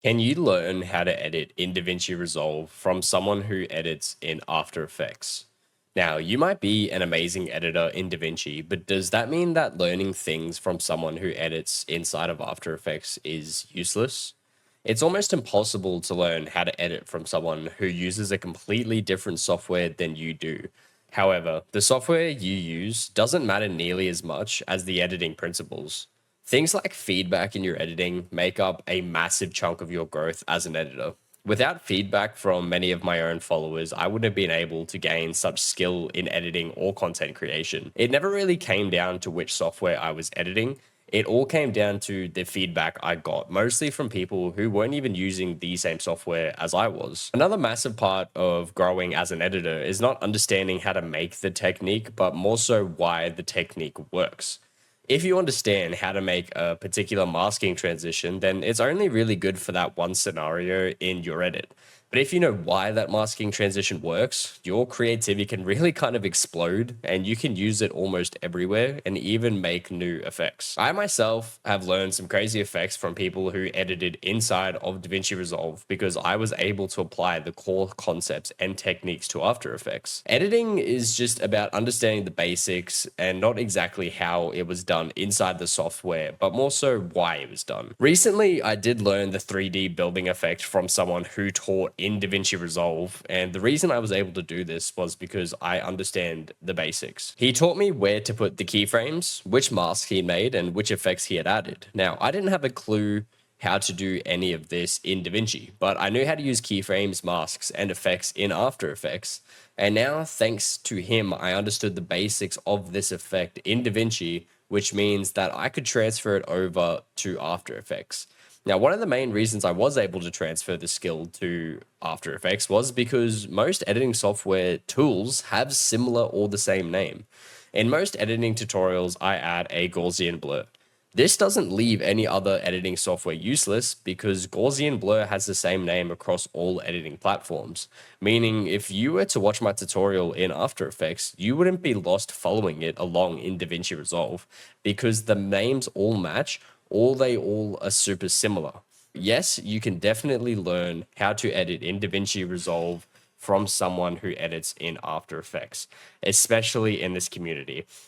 Can you learn how to edit in DaVinci Resolve from someone who edits in After Effects? Now, you might be an amazing editor in DaVinci, but does that mean that learning things from someone who edits inside of After Effects is useless? It's almost impossible to learn how to edit from someone who uses a completely different software than you do. However, the software you use doesn't matter nearly as much as the editing principles. Things like feedback in your editing make up a massive chunk of your growth as an editor. Without feedback from many of my own followers, I wouldn't have been able to gain such skill in editing or content creation. It never really came down to which software I was editing. It all came down to the feedback I got, mostly from people who weren't even using the same software as I was. Another massive part of growing as an editor is not understanding how to make the technique, but more so why the technique works. If you understand how to make a particular masking transition, then it's only really good for that one scenario in your edit. But if you know why that masking transition works, your creativity can really kind of explode and you can use it almost everywhere and even make new effects. I myself have learned some crazy effects from people who edited inside of DaVinci Resolve because I was able to apply the core concepts and techniques to After Effects. Editing is just about understanding the basics and not exactly how it was done inside the software, but more so why it was done. Recently, I did learn the 3D building effect from someone who taught in DaVinci Resolve, and the reason I was able to do this was because I understand the basics. He taught me where to put the keyframes, which masks he made, and which effects he had added. Now, I didn't have a clue how to do any of this in DaVinci, but I knew how to use keyframes, masks, and effects in After Effects. And now, thanks to him, I understood the basics of this effect in DaVinci, which means that I could transfer it over to After Effects. Now, one of the main reasons I was able to transfer the skill to After Effects was because most editing software tools have similar or the same name. In most editing tutorials, I add a Gaussian blur. This doesn't leave any other editing software useless because Gaussian blur has the same name across all editing platforms. Meaning, if you were to watch my tutorial in After Effects, you wouldn't be lost following it along in DaVinci Resolve because the names all match or they all are super similar. Yes, you can definitely learn how to edit in DaVinci Resolve from someone who edits in After Effects, especially in this community.